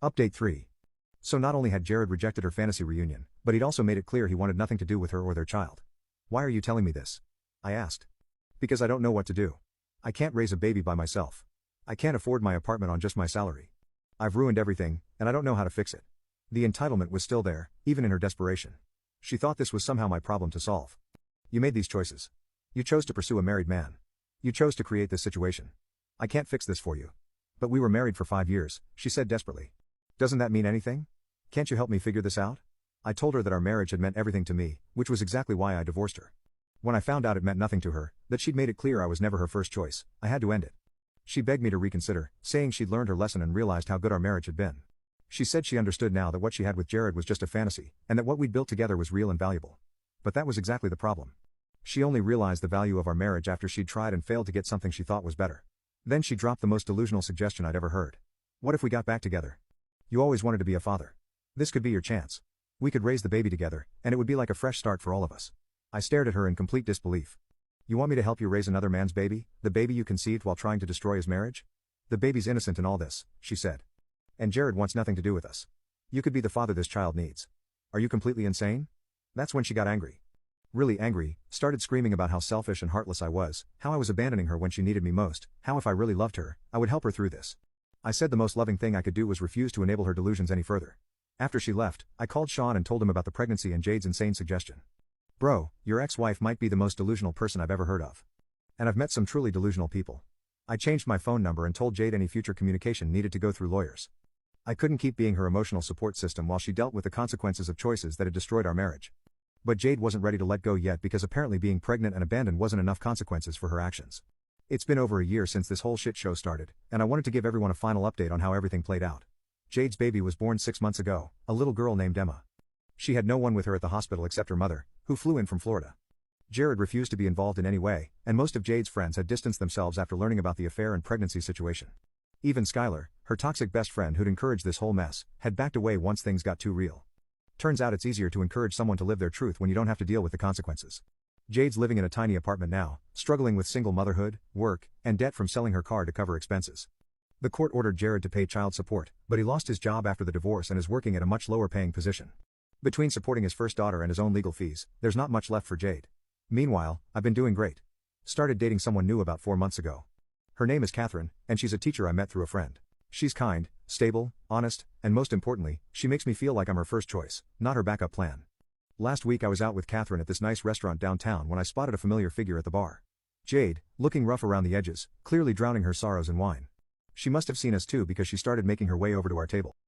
Update 3. So not only had Jared rejected her fantasy reunion, but he'd also made it clear he wanted nothing to do with her or their child. Why are you telling me this? I asked. Because I don't know what to do. I can't raise a baby by myself. I can't afford my apartment on just my salary. I've ruined everything, and I don't know how to fix it. The entitlement was still there, even in her desperation. She thought this was somehow my problem to solve. You made these choices. You chose to pursue a married man. You chose to create this situation. I can't fix this for you. But we were married for 5 years, she said desperately. Doesn't that mean anything? Can't you help me figure this out? I told her that our marriage had meant everything to me, which was exactly why I divorced her. When I found out it meant nothing to her, that she'd made it clear I was never her first choice, I had to end it. She begged me to reconsider, saying she'd learned her lesson and realized how good our marriage had been. She said she understood now that what she had with Jared was just a fantasy, and that what we'd built together was real and valuable. But that was exactly the problem. She only realized the value of our marriage after she'd tried and failed to get something she thought was better. Then she dropped the most delusional suggestion I'd ever heard. What if we got back together? You always wanted to be a father. This could be your chance. We could raise the baby together, and it would be like a fresh start for all of us. I stared at her in complete disbelief. You want me to help you raise another man's baby, the baby you conceived while trying to destroy his marriage? The baby's innocent in all this, she said. And Jared wants nothing to do with us. You could be the father this child needs. Are you completely insane? That's when she got angry. Really angry, started screaming about how selfish and heartless I was, how I was abandoning her when she needed me most, how if I really loved her, I would help her through this. I said the most loving thing I could do was refuse to enable her delusions any further. After she left, I called Sean and told him about the pregnancy and Jade's insane suggestion. Bro, your ex-wife might be the most delusional person I've ever heard of. And I've met some truly delusional people. I changed my phone number and told Jade any future communication needed to go through lawyers. I couldn't keep being her emotional support system while she dealt with the consequences of choices that had destroyed our marriage. But Jade wasn't ready to let go yet because apparently being pregnant and abandoned wasn't enough consequences for her actions. It's been over a year since this whole shit show started, and I wanted to give everyone a final update on how everything played out. Jade's baby was born 6 months ago, a little girl named Emma. She had no one with her at the hospital except her mother, who flew in from Florida. Jared refused to be involved in any way, and most of Jade's friends had distanced themselves after learning about the affair and pregnancy situation. Even Skylar, her toxic best friend who'd encouraged this whole mess, had backed away once things got too real. Turns out it's easier to encourage someone to live their truth when you don't have to deal with the consequences. Jade's living in a tiny apartment now, struggling with single motherhood, work, and debt from selling her car to cover expenses. The court ordered Jared to pay child support, but he lost his job after the divorce and is working at a much lower paying position. Between supporting his first daughter and his own legal fees, there's not much left for Jade. Meanwhile, I've been doing great. Started dating someone new about 4 months ago. Her name is Catherine, and she's a teacher I met through a friend. She's kind, stable, honest, and most importantly, she makes me feel like I'm her first choice, not her backup plan. Last week I was out with Catherine at this nice restaurant downtown when I spotted a familiar figure at the bar. Jade, looking rough around the edges, clearly drowning her sorrows in wine. She must have seen us too because she started making her way over to our table.